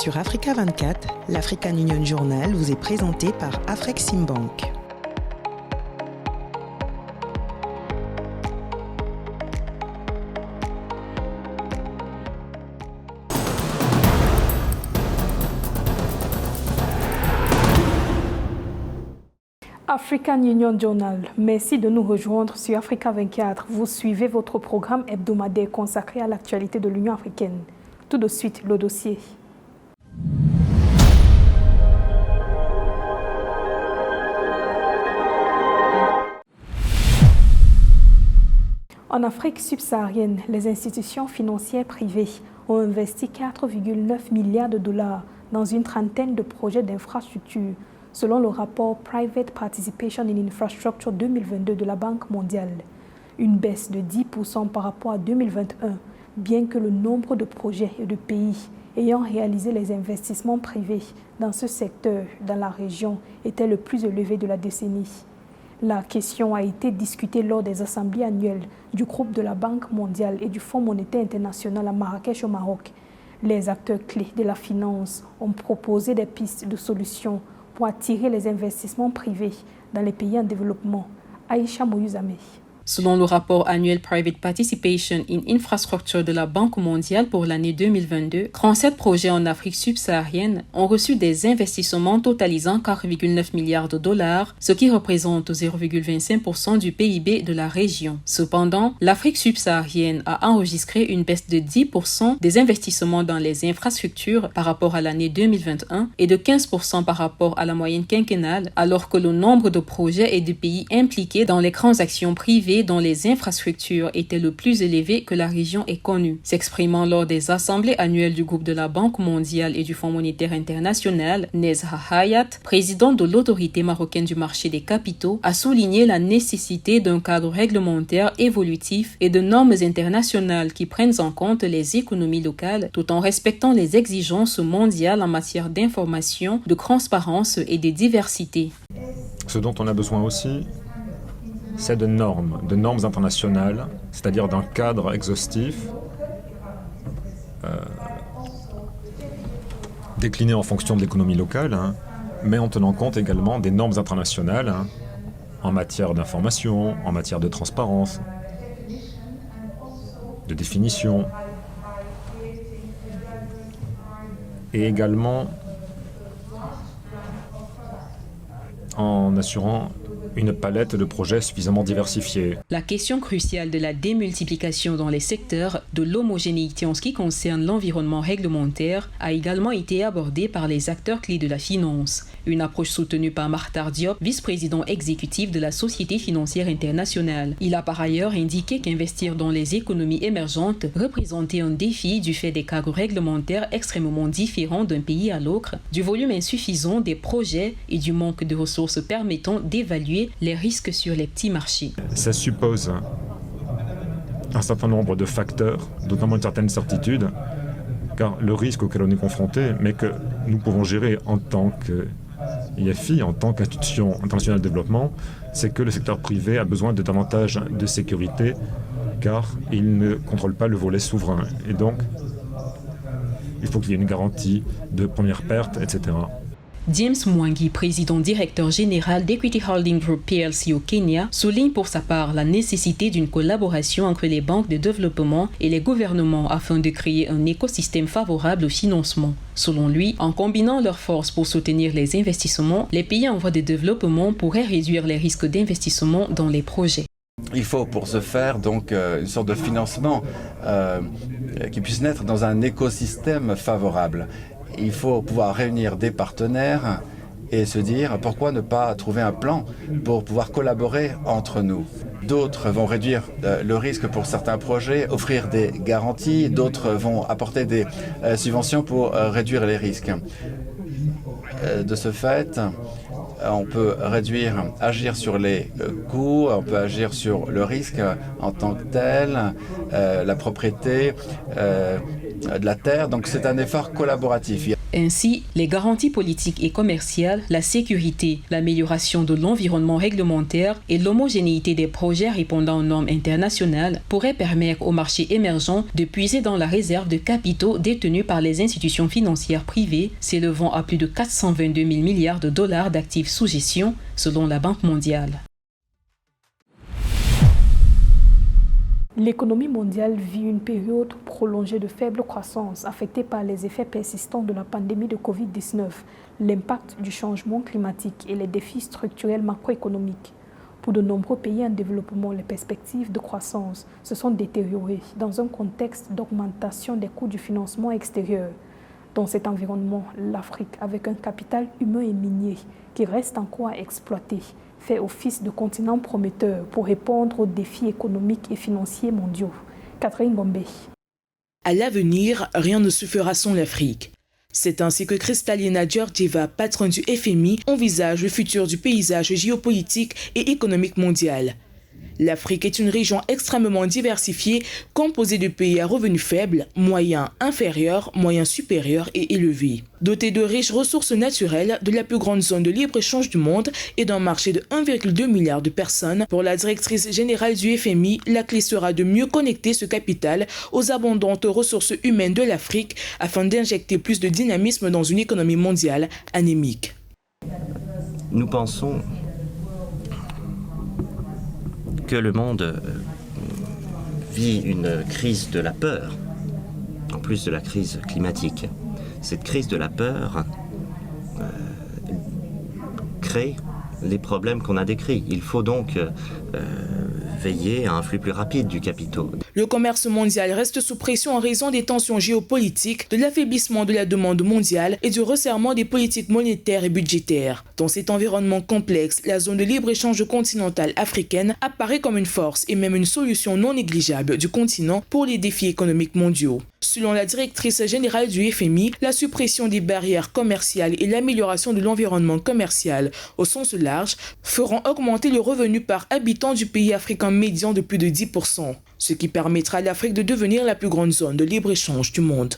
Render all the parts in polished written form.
Sur Africa 24, l'African Union Journal vous est présenté par Afreximbank. African Union Journal, merci de nous rejoindre sur Africa 24. Vous suivez votre programme hebdomadaire consacré à l'actualité de l'Union africaine. Tout de suite, le dossier. En Afrique subsaharienne, les institutions financières privées ont investi 4,9 milliards de dollars dans une trentaine de projets d'infrastructures, selon le rapport Private Participation in Infrastructure 2022 de la Banque mondiale. Une baisse de 10% par rapport à 2021, bien que le nombre de projets et de pays ayant réalisé les investissements privés dans ce secteur dans la région était le plus élevé de la décennie. La question a été discutée lors des assemblées annuelles du groupe de la Banque mondiale et du Fonds monétaire international à Marrakech au Maroc. Les acteurs clés de la finance ont proposé des pistes de solutions pour attirer les investissements privés dans les pays en développement. Aïcha Moyouzame. Selon le rapport annuel Private Participation in Infrastructure de la Banque mondiale pour l'année 2022, 37 projets en Afrique subsaharienne ont reçu des investissements totalisant 4,9 milliards de dollars, ce qui représente 0,25% du PIB de la région. Cependant, l'Afrique subsaharienne a enregistré une baisse de 10% des investissements dans les infrastructures par rapport à l'année 2021 et de 15% par rapport à la moyenne quinquennale, alors que le nombre de projets et de pays impliqués dans les transactions privées dont les infrastructures étaient le plus élevé que la région ait connu. S'exprimant lors des assemblées annuelles du groupe de la Banque mondiale et du Fonds monétaire international, Nezha Hayat, président de l'autorité marocaine du marché des capitaux, a souligné la nécessité d'un cadre réglementaire évolutif et de normes internationales qui prennent en compte les économies locales tout en respectant les exigences mondiales en matière d'information, de transparence et de diversité. Ce dont on a besoin aussi, c'est de normes internationales, c'est-à-dire d'un cadre exhaustif, décliné en fonction de l'économie locale, mais en tenant compte également des normes internationales en matière d'information, en matière de transparence, de définition, et également en assurant une palette de projets suffisamment diversifiés. La question cruciale de la démultiplication dans les secteurs, de l'homogénéité en ce qui concerne l'environnement réglementaire, a également été abordée par les acteurs clés de la finance. Une approche soutenue par Makhtar Diop, vice-président exécutif de la Société financière internationale. Il a par ailleurs indiqué qu'investir dans les économies émergentes représentait un défi du fait des cadres réglementaires extrêmement différents d'un pays à l'autre, du volume insuffisant des projets et du manque de ressources permettant d'évaluer les risques sur les petits marchés. Ça suppose un certain nombre de facteurs, notamment une certaine certitude, car le risque auquel on est confronté, mais que nous pouvons gérer en tant qu'IFI, en tant qu'institution internationale de développement, c'est que le secteur privé a besoin de davantage de sécurité, car il ne contrôle pas le volet souverain. Et donc, il faut qu'il y ait une garantie de première perte, etc. James Mwangi, président directeur général d'Equity Holding Group PLC au Kenya, souligne pour sa part la nécessité d'une collaboration entre les banques de développement et les gouvernements afin de créer un écosystème favorable au financement. Selon lui, en combinant leurs forces pour soutenir les investissements, les pays en voie de développement pourraient réduire les risques d'investissement dans les projets. Il faut pour ce faire donc une sorte de financement qui puisse naître dans un écosystème favorable. Il faut pouvoir réunir des partenaires et se dire pourquoi ne pas trouver un plan pour pouvoir collaborer entre nous. D'autres vont réduire le risque pour certains projets, offrir des garanties, d'autres vont apporter des subventions pour réduire les risques. De ce fait, on peut agir sur les coûts, on peut agir sur le risque en tant que tel, la propriété de la terre. Donc c'est un effort collaboratif. Ainsi, les garanties politiques et commerciales, la sécurité, l'amélioration de l'environnement réglementaire et l'homogénéité des projets répondant aux normes internationales pourraient permettre aux marchés émergents de puiser dans la réserve de capitaux détenus par les institutions financières privées, s'élevant à plus de 422 000 milliards de dollars d'actifs sous gestion, selon la Banque mondiale. L'économie mondiale vit une période prolongée de faible croissance affectée par les effets persistants de la pandémie de Covid-19, l'impact du changement climatique et les défis structurels macroéconomiques. Pour de nombreux pays en développement, les perspectives de croissance se sont détériorées dans un contexte d'augmentation des coûts du financement extérieur. Dans cet environnement, l'Afrique, avec un capital humain et minier qui reste encore à exploiter, fait office de continent prometteur pour répondre aux défis économiques et financiers mondiaux. Catherine Gombe. À l'avenir, rien ne se fera sans l'Afrique. C'est ainsi que Kristalina Georgieva, patronne du FMI, envisage le futur du paysage géopolitique et économique mondial. L'Afrique est une région extrêmement diversifiée, composée de pays à revenus faibles, moyens inférieurs, moyens supérieurs et élevés. Dotée de riches ressources naturelles, de la plus grande zone de libre-échange du monde et d'un marché de 1,2 milliard de personnes, pour la directrice générale du FMI, la clé sera de mieux connecter ce capital aux abondantes ressources humaines de l'Afrique afin d'injecter plus de dynamisme dans une économie mondiale anémique. Nous pensons que le monde vit une crise de la peur, en plus de la crise climatique. Cette crise de la peur crée les problèmes qu'on a décrits. Il faut donc veiller à un flux plus rapide du capitaux. Le commerce mondial reste sous pression en raison des tensions géopolitiques, de l'affaiblissement de la demande mondiale et du resserrement des politiques monétaires et budgétaires. Dans cet environnement complexe, la zone de libre-échange continentale africaine apparaît comme une force et même une solution non négligeable du continent pour les défis économiques mondiaux. Selon la directrice générale du FMI, la suppression des barrières commerciales et l'amélioration de l'environnement commercial au sens large feront augmenter le revenu par habitant du pays africain médian de plus de 10%, ce qui permettra à l'Afrique de devenir la plus grande zone de libre-échange du monde.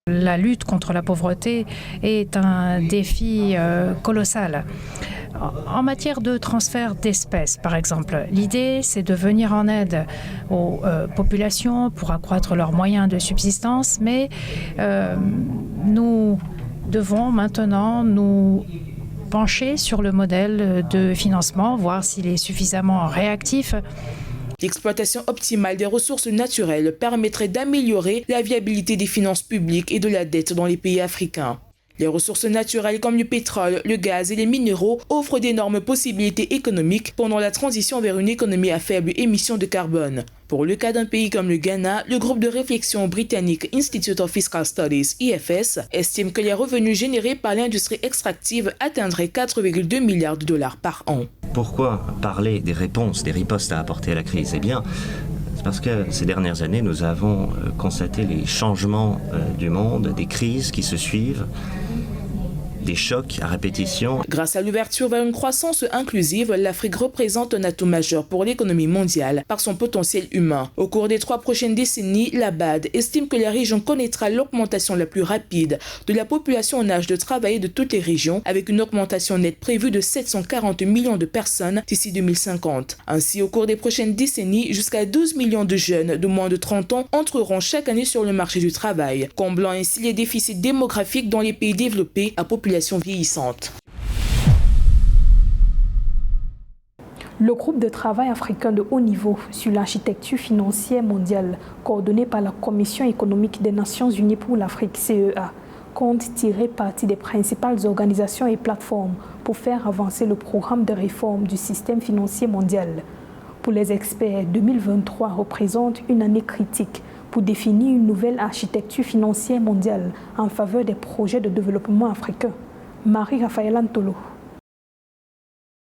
La lutte contre la pauvreté est un défi colossal. En matière de transfert d'espèces, par exemple, l'idée, c'est de venir en aide aux populations pour accroître leurs moyens de subsistance, mais nous devons maintenant nous pencher sur le modèle de financement, voir s'il est suffisamment réactif. L'exploitation optimale des ressources naturelles permettrait d'améliorer la viabilité des finances publiques et de la dette dans les pays africains. Les ressources naturelles comme le pétrole, le gaz et les minéraux offrent d'énormes possibilités économiques pendant la transition vers une économie à faible émission de carbone. Pour le cas d'un pays comme le Ghana, le groupe de réflexion britannique Institute of Fiscal Studies, IFS, estime que les revenus générés par l'industrie extractive atteindraient 4,2 milliards de dollars par an. Pourquoi parler des réponses, des ripostes à apporter à la crise ? Eh bien, c'est parce que ces dernières années, nous avons constaté les changements du monde, des crises qui se suivent, des chocs à répétition. Grâce à l'ouverture vers une croissance inclusive, l'Afrique représente un atout majeur pour l'économie mondiale par son potentiel humain. Au cours des 3 prochaines décennies, la BAD estime que la région connaîtra l'augmentation la plus rapide de la population en âge de travailler de toutes les régions, avec une augmentation nette prévue de 740 millions de personnes d'ici 2050. Ainsi, au cours des prochaines décennies, jusqu'à 12 millions de jeunes de moins de 30 ans entreront chaque année sur le marché du travail, comblant ainsi les déficits démographiques dans les pays développés à population vieillissante. Le groupe de travail africain de haut niveau sur l'architecture financière mondiale, coordonné par la Commission économique des Nations Unies pour l'Afrique, CEA, compte tirer parti des principales organisations et plateformes pour faire avancer le programme de réforme du système financier mondial. Pour les experts, 2023 représente une année critique pour définir une nouvelle architecture financière mondiale en faveur des projets de développement africains. Marie-Raphaël Antolo.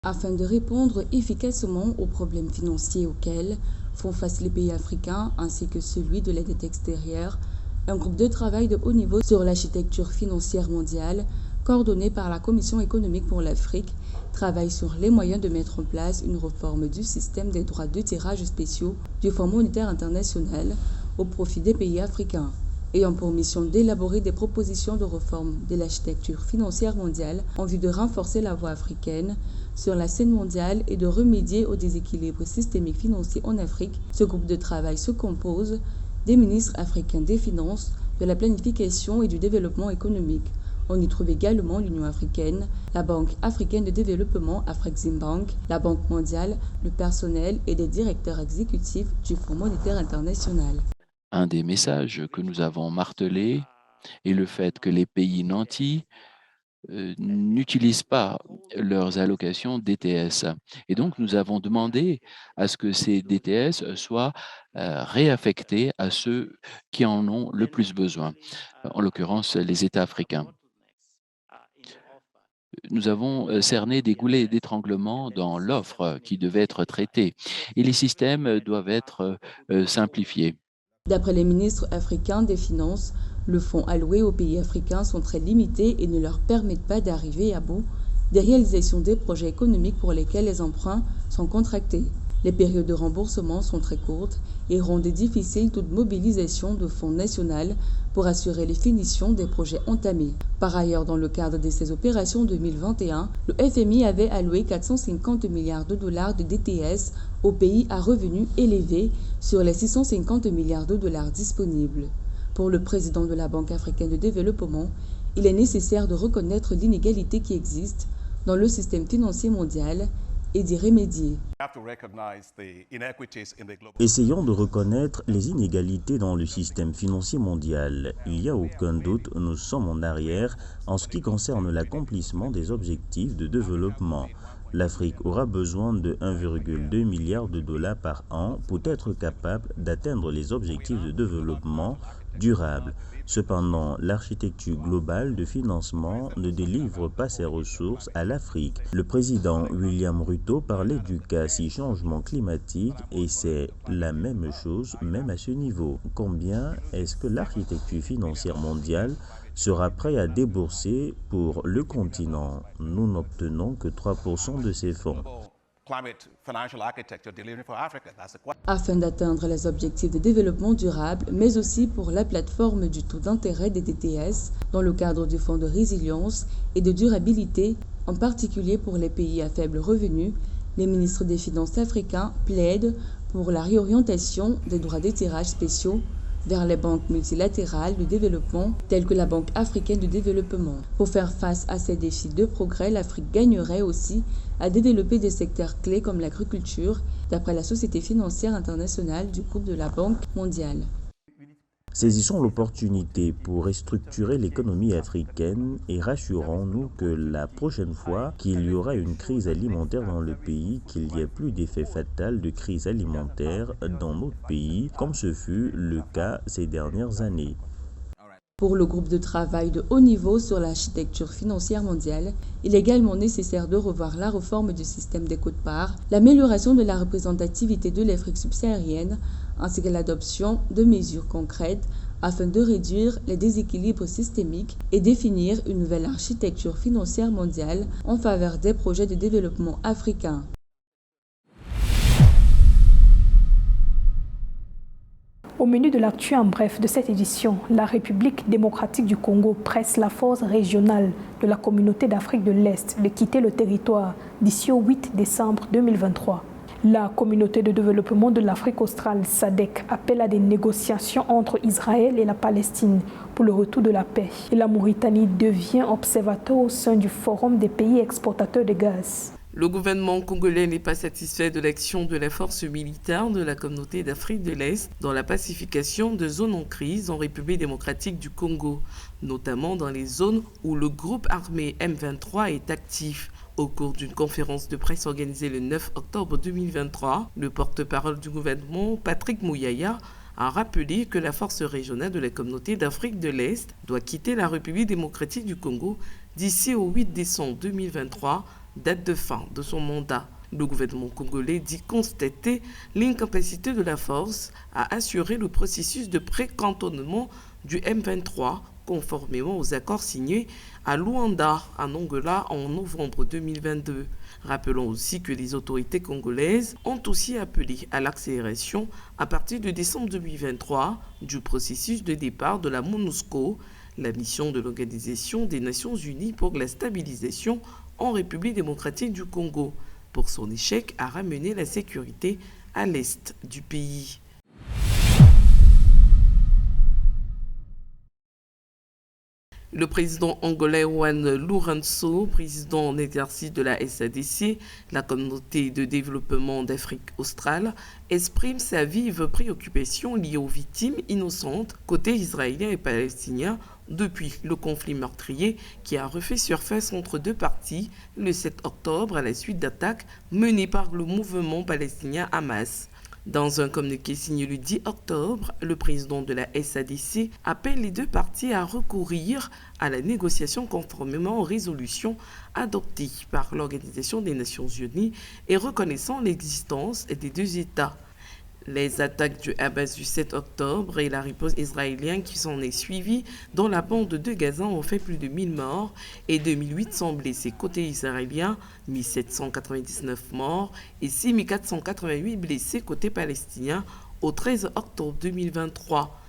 Afin de répondre efficacement aux problèmes financiers auxquels font face les pays africains ainsi que celui de la dette extérieure, un groupe de travail de haut niveau sur l'architecture financière mondiale coordonné par la Commission économique pour l'Afrique, travaille sur les moyens de mettre en place une réforme du système des droits de tirage spéciaux du Fonds monétaire international au profit des pays africains, ayant pour mission d'élaborer des propositions de réforme de l'architecture financière mondiale en vue de renforcer la voix africaine sur la scène mondiale et de remédier aux déséquilibres systémiques financiers en Afrique. Ce groupe de travail se compose des ministres africains des Finances, de la Planification et du Développement économique. On y trouve également l'Union africaine, la Banque africaine de développement Afreximbank, la Banque mondiale, le personnel et des directeurs exécutifs du Fonds monétaire international. Un des messages que nous avons martelé est le fait que les pays nantis n'utilisent pas leurs allocations DTS. Et donc, nous avons demandé à ce que ces DTS soient réaffectés à ceux qui en ont le plus besoin, en l'occurrence les États africains. Nous avons cerné des goulets d'étranglement dans l'offre qui devait être traitée et les systèmes doivent être simplifiés. D'après les ministres africains des Finances, le fonds alloué aux pays africains sont très limités et ne leur permettent pas d'arriver à bout des réalisations des projets économiques pour lesquels les emprunts sont contractés. Les périodes de remboursement sont très courtes et rendent difficile toute mobilisation de fonds national pour assurer les finitions des projets entamés. Par ailleurs, dans le cadre de ces opérations 2021, le FMI avait alloué 450 milliards de dollars de DTS aux pays à revenus élevés sur les 650 milliards de dollars disponibles. Pour le président de la Banque africaine de développement, il est nécessaire de reconnaître l'inégalité qui existe dans le système financier mondial et d'y remédier. Essayons de reconnaître les inégalités dans le système financier mondial. Il n'y a aucun doute, nous sommes en arrière en ce qui concerne l'accomplissement des objectifs de développement. L'Afrique aura besoin de 1,2 milliard de dollars par an pour être capable d'atteindre les objectifs de développement durable. Cependant, l'architecture globale de financement ne délivre pas ses ressources à l'Afrique. Le président William Ruto parlait du cas si changement climatique et c'est la même chose même à ce niveau. Combien est-ce que l'architecture financière mondiale sera prêt à débourser pour le continent? Nous n'obtenons que 3% de ces fonds. Afin d'atteindre les objectifs de développement durable, mais aussi pour la plateforme du taux d'intérêt des DTS dans le cadre du Fonds de résilience et de durabilité, en particulier pour les pays à faible revenu, les ministres des Finances africains plaident pour la réorientation des droits de tirage spéciaux vers les banques multilatérales de développement telles que la Banque africaine de développement. Pour faire face à ces défis de progrès, l'Afrique gagnerait aussi à développer des secteurs clés comme l'agriculture, d'après la Société financière internationale du groupe de la Banque mondiale. Saisissons l'opportunité pour restructurer l'économie africaine et rassurons-nous que la prochaine fois qu'il y aura une crise alimentaire dans le pays, qu'il n'y ait plus d'effet fatal de crise alimentaire dans notre pays, comme ce fut le cas ces dernières années. Pour le groupe de travail de haut niveau sur l'architecture financière mondiale, il est également nécessaire de revoir la réforme du système des quotes-parts, l'amélioration de la représentativité de l'Afrique subsaharienne, ainsi que l'adoption de mesures concrètes afin de réduire les déséquilibres systémiques et définir une nouvelle architecture financière mondiale en faveur des projets de développement africains. Au menu de l'actu en bref de cette édition, la République démocratique du Congo presse la force régionale de la communauté d'Afrique de l'Est de quitter le territoire d'ici au 8 décembre 2023. La communauté de développement de l'Afrique australe, SADC, appelle à des négociations entre Israël et la Palestine pour le retour de la paix. Et la Mauritanie devient observateur au sein du Forum des pays exportateurs de gaz. Le gouvernement congolais n'est pas satisfait de l'action de la force militaire de la communauté d'Afrique de l'Est dans la pacification de zones en crise en République démocratique du Congo, notamment dans les zones où le groupe armé M23 est actif. Au cours d'une conférence de presse organisée le 9 octobre 2023, le porte-parole du gouvernement, Patrick Mouyaya, a rappelé que la force régionale de la communauté d'Afrique de l'Est doit quitter la République démocratique du Congo d'ici au 8 décembre 2023, date de fin de son mandat. Le gouvernement congolais dit constater l'incapacité de la force à assurer le processus de pré-cantonnement du M23 conformément aux accords signés à Luanda, en Angola, en novembre 2022. Rappelons aussi que les autorités congolaises ont aussi appelé à l'accélération à partir de décembre 2023 du processus de départ de la MONUSCO, la mission de l'Organisation des Nations Unies pour la stabilisation en République démocratique du Congo, pour son échec à ramener la sécurité à l'est du pays. Le président angolais Juan Lourenço, président en exercice de la SADC, la communauté de développement d'Afrique australe, exprime sa vive préoccupation liée aux victimes innocentes côté israélien et palestinien depuis le conflit meurtrier qui a refait surface entre deux parties le 7 octobre à la suite d'attaques menées par le mouvement palestinien Hamas. Dans un communiqué signé le 10 octobre, le président de la SADC appelle les deux parties à recourir à la négociation conformément aux résolutions adoptées par l'Organisation des Nations Unies et reconnaissant l'existence des deux États. Les attaques du Hamas du 7 octobre et la riposte israélienne qui s'en est suivie dans la bande de Gaza ont fait plus de 1000 morts et 2800 blessés côté israélien, 1799 morts et 6488 blessés côté palestinien au 13 octobre 2023.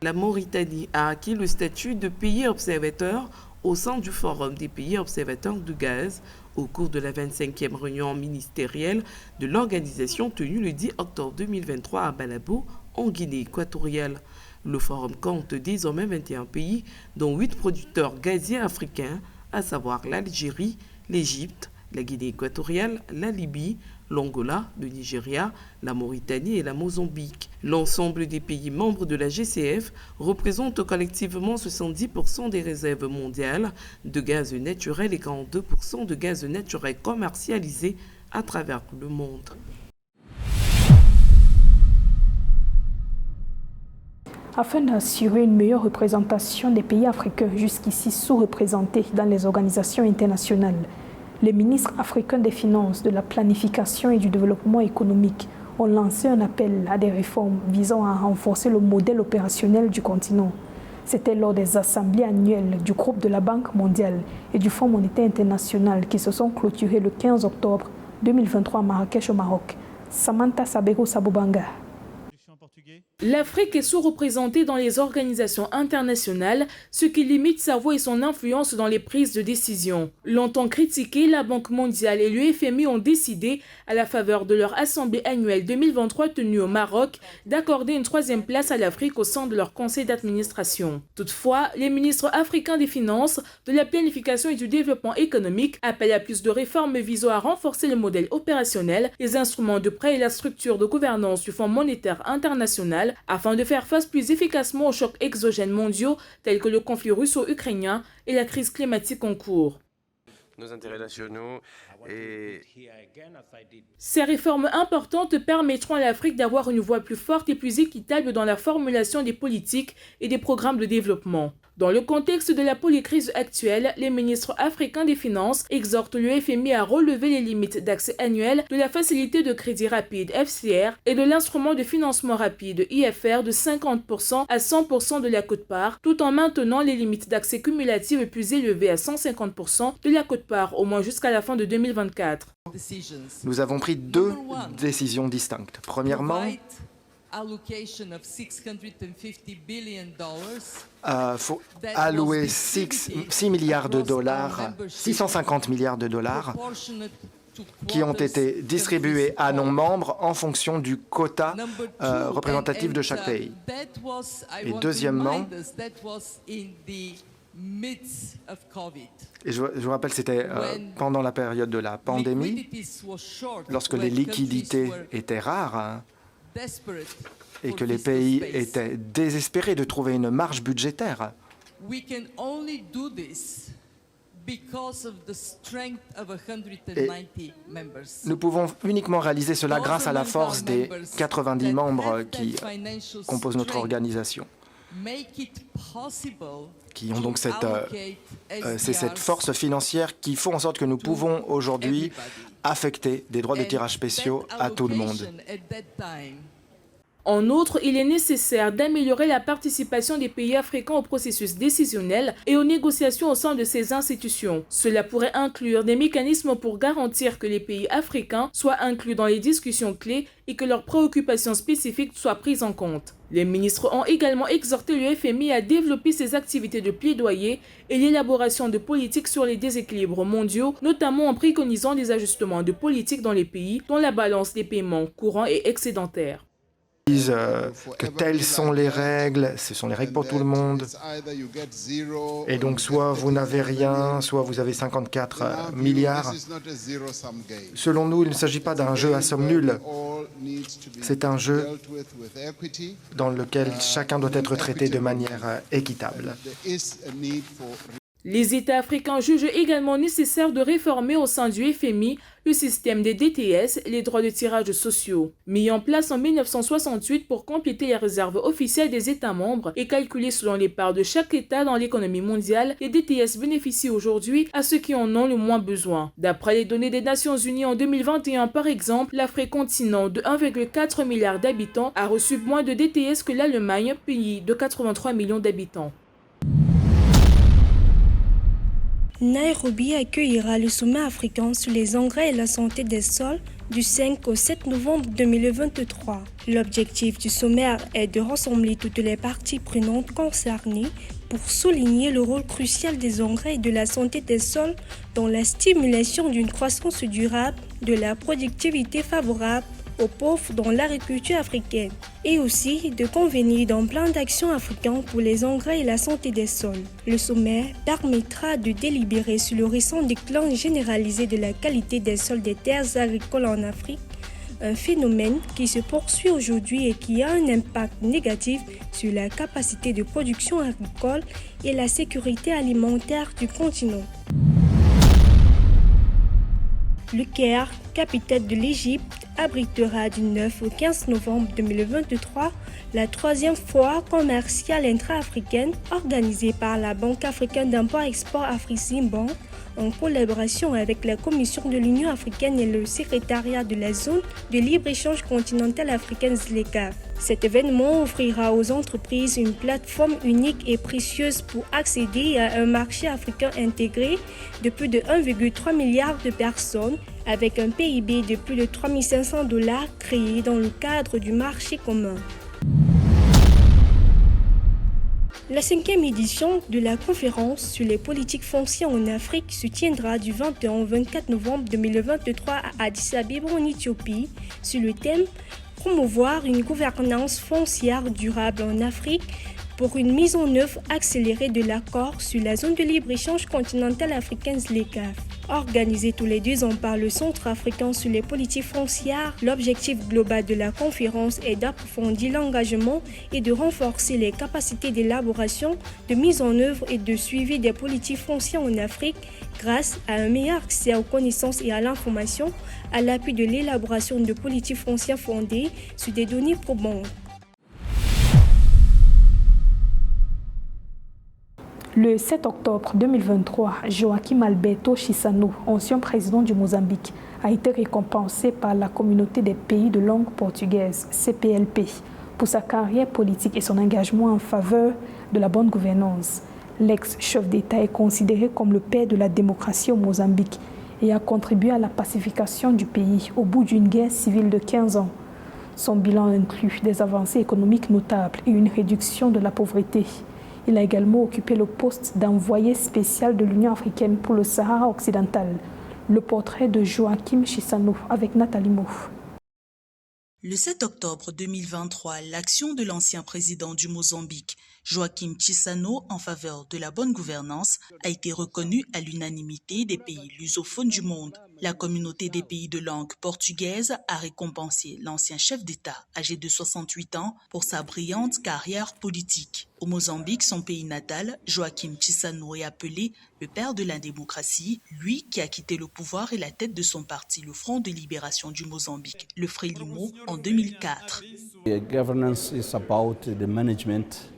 La Mauritanie a acquis le statut de pays observateur au sein du Forum des pays observateurs du gaz au cours de la 25e réunion ministérielle de l'organisation tenue le 10 octobre 2023 à Malabo, en Guinée équatoriale. Le forum compte désormais 21 pays, dont 8 producteurs gaziers africains, à savoir l'Algérie, l'Égypte, la Guinée équatoriale, la Libye, l'Angola, le Nigeria, la Mauritanie et la Mozambique. L'ensemble des pays membres de la GCF représentent collectivement 70% des réserves mondiales de gaz naturel et 42% de gaz naturel commercialisé à travers le monde. Afin d'assurer une meilleure représentation des pays africains jusqu'ici sous-représentés dans les organisations internationales, les ministres africains des Finances, de la Planification et du Développement économique ont lancé un appel à des réformes visant à renforcer le modèle opérationnel du continent. C'était lors des assemblées annuelles du groupe de la Banque mondiale et du Fonds monétaire international qui se sont clôturées le 15 octobre 2023 à Marrakech au Maroc. Samantha Sabero Sabobanga. L'Afrique est sous-représentée dans les organisations internationales, ce qui limite sa voix et son influence dans les prises de décision. Longtemps critiquée, la Banque mondiale et le FMI ont décidé, à la faveur de leur assemblée annuelle 2023 tenue au Maroc, d'accorder une 3e place à l'Afrique au sein de leur conseil d'administration. Toutefois, les ministres africains des Finances, de la Planification et du Développement économique appellent à plus de réformes visant à renforcer le modèle opérationnel, les instruments de prêt et la structure de gouvernance du Fonds monétaire international, afin de faire face plus efficacement aux chocs exogènes mondiaux tels que le conflit russo-ukrainien et la crise climatique en cours. Nos intérêts nationaux et... Ces réformes importantes permettront à l'Afrique d'avoir une voix plus forte et plus équitable dans la formulation des politiques et des programmes de développement. Dans le contexte de la polycrise actuelle, les ministres africains des Finances exhortent le FMI à relever les limites d'accès annuel de la facilité de crédit rapide FCR et de l'instrument de financement rapide IFR de 50% à 100% de la quote-part, tout en maintenant les limites d'accès cumulatives plus élevées à 150% de la quote-part au moins jusqu'à la fin de 2024. Nous avons pris 2 décisions distinctes. Premièrement, faut allouer 6 milliards de dollars, 650 milliards de dollars qui ont été distribués à nos membres en fonction du quota représentatif de chaque pays. Et deuxièmement, et je vous rappelle, c'était pendant la période de la pandémie, lorsque les liquidités étaient rares, et que les pays étaient désespérés de trouver une marge budgétaire. Et nous pouvons uniquement réaliser cela grâce à la force des 90 membres qui composent notre organisation, qui ont donc cette force financière qui font en sorte que nous pouvons aujourd'hui affecter des droits de tirage spéciaux à tout le monde. En outre, il est nécessaire d'améliorer la participation des pays africains au processus décisionnel et aux négociations au sein de ces institutions. Cela pourrait inclure des mécanismes pour garantir que les pays africains soient inclus dans les discussions clés et que leurs préoccupations spécifiques soient prises en compte. Les ministres ont également exhorté le FMI à développer ses activités de plaidoyer et l'élaboration de politiques sur les déséquilibres mondiaux, notamment en préconisant des ajustements de politique dans les pays dont la balance des paiements courants est excédentaire. Que telles sont les règles, ce sont les règles pour tout le monde. Et donc soit vous n'avez rien, soit vous avez 54 milliards. Selon nous, il ne s'agit pas d'un jeu à somme nulle. C'est un jeu dans lequel chacun doit être traité de manière équitable. Les États africains jugent également nécessaire de réformer au sein du FMI le système des DTS, les droits de tirage sociaux. Mis en place en 1968 pour compléter les réserves officielles des États membres et calculés selon les parts de chaque État dans l'économie mondiale, les DTS bénéficient aujourd'hui à ceux qui en ont le moins besoin. D'après les données des Nations Unies en 2021, par exemple, l'Afrique continent de 1,4 milliard d'habitants a reçu moins de DTS que l'Allemagne, pays de 83 millions d'habitants. Nairobi accueillera le sommet africain sur les engrais et la santé des sols du 5 au 7 novembre 2023. L'objectif du sommet est de rassembler toutes les parties prenantes concernées pour souligner le rôle crucial des engrais et de la santé des sols dans la stimulation d'une croissance durable, de la productivité favorable aux pauvres dans l'agriculture africaine et aussi de convenir d'un plan d'action africain pour les engrais et la santé des sols. Le sommet permettra de délibérer sur le récent déclin généralisé de la qualité des sols des terres agricoles en Afrique, un phénomène qui se poursuit aujourd'hui et qui a un impact négatif sur la capacité de production agricole et la sécurité alimentaire du continent. Le Caire, capitale de l'Égypte, abritera du 9 au 15 novembre 2023 la 3e foire commerciale intra-africaine organisée par la Banque africaine d'import-export Afreximbank en collaboration avec la Commission de l'Union africaine et le secrétariat de la zone de libre-échange continentale africaine ZLECAf. Cet événement offrira aux entreprises une plateforme unique et précieuse pour accéder à un marché africain intégré de plus de 1,3 milliard de personnes avec un PIB de plus de 3 500 $ créé dans le cadre du marché commun. La 5e édition de la conférence sur les politiques foncières en Afrique se tiendra du 21 au 24 novembre 2023 à Addis Abeba en Éthiopie sur le thème « Promouvoir une gouvernance foncière durable en Afrique » pour une mise en œuvre accélérée de l'accord sur la zone de libre-échange continentale africaine ZLECAf. Organisé tous les 2 ans par le Centre africain sur les politiques foncières, l'objectif global de la conférence est d'approfondir l'engagement et de renforcer les capacités d'élaboration, de mise en œuvre et de suivi des politiques foncières en Afrique grâce à un meilleur accès aux connaissances et à l'information à l'appui de l'élaboration de politiques foncières fondées sur des données probantes. Le 7 octobre 2023, Joaquim Alberto Chissano, ancien président du Mozambique, a été récompensé par la communauté des pays de langue portugaise, CPLP, pour sa carrière politique et son engagement en faveur de la bonne gouvernance. L'ex-chef d'État est considéré comme le père de la démocratie au Mozambique et a contribué à la pacification du pays au bout d'une guerre civile de 15 ans. Son bilan inclut des avancées économiques notables et une réduction de la pauvreté. Il a également occupé le poste d'envoyé spécial de l'Union africaine pour le Sahara occidental. Le portrait de Joaquim Chissano avec Nathalie Mouf. Le 7 octobre 2023, l'action de l'ancien président du Mozambique, Joaquim Chissano, en faveur de la bonne gouvernance, a été reconnue à l'unanimité des pays lusophones du monde. La communauté des pays de langue portugaise a récompensé l'ancien chef d'État, âgé de 68 ans, pour sa brillante carrière politique. Au Mozambique, son pays natal, Joaquim Chissano est appelé le père de la démocratie, lui qui a quitté le pouvoir et la tête de son parti, le Front de libération du Mozambique, le Frelimo, en 2004. Governance is about the management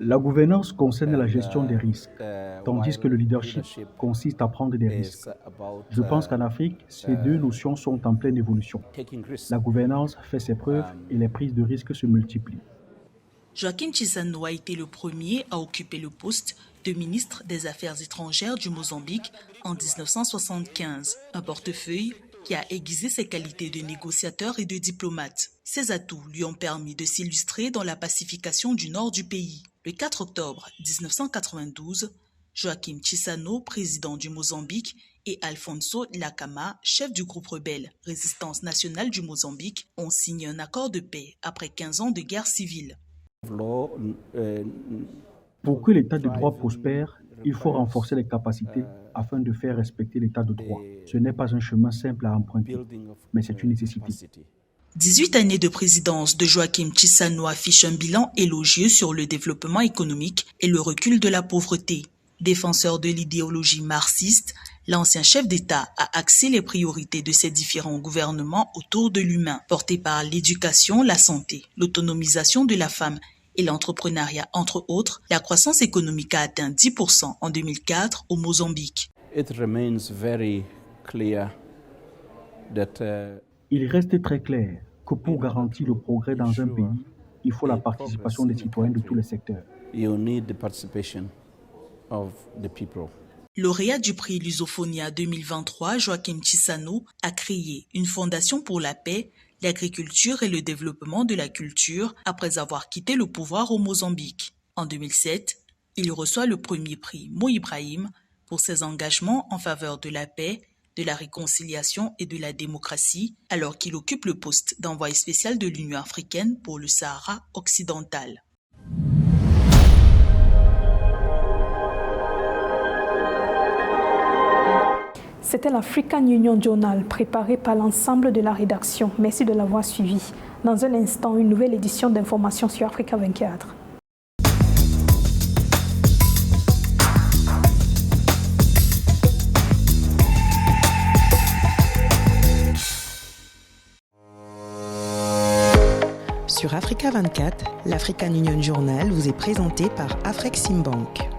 La gouvernance concerne la gestion des risques, tandis que le leadership consiste à prendre des risques. Je pense qu'en Afrique, ces deux notions sont en pleine évolution. La gouvernance fait ses preuves et les prises de risques se multiplient. Joachim Chissano a été le premier à occuper le poste de ministre des Affaires étrangères du Mozambique en 1975, un portefeuille qui a aiguisé ses qualités de négociateur et de diplomate. Ses atouts lui ont permis de s'illustrer dans la pacification du nord du pays. Le 4 octobre 1992, Joachim Chissano, président du Mozambique, et Alfonso Dhlakama, chef du groupe rebelle Résistance nationale du Mozambique, ont signé un accord de paix après 15 ans de guerre civile. Pour que l'état de droit prospère, il faut renforcer les capacités afin de faire respecter l'état de droit. Ce n'est pas un chemin simple à emprunter, mais c'est une nécessité. 18 années de présidence de Joachim Chissano affichent un bilan élogieux sur le développement économique et le recul de la pauvreté. Défenseur de l'idéologie marxiste, l'ancien chef d'État a axé les priorités de ses différents gouvernements autour de l'humain, portés par l'éducation, la santé, l'autonomisation de la femme et l'entrepreneuriat, entre autres. La croissance économique a atteint 10% en 2004 au Mozambique. Il reste très clair que pour garantir le progrès dans un pays, il faut la participation des citoyens de tous les secteurs. Lauréat du prix Lusophonia 2023, Joachim Chissano a créé une fondation pour la paix, l'agriculture et le développement de la culture après avoir quitté le pouvoir au Mozambique. En 2007, il reçoit le premier prix Mo Ibrahim pour ses engagements en faveur de la paix, de la réconciliation et de la démocratie, alors qu'il occupe le poste d'envoyé spécial de l'Union africaine pour le Sahara occidental. C'était l'African Union Journal préparé par l'ensemble de la rédaction. Merci de l'avoir suivi. Dans un instant, une nouvelle édition d'information sur Africa 24. Sur Africa 24, l'African Union Journal vous est présenté par Afreximbank.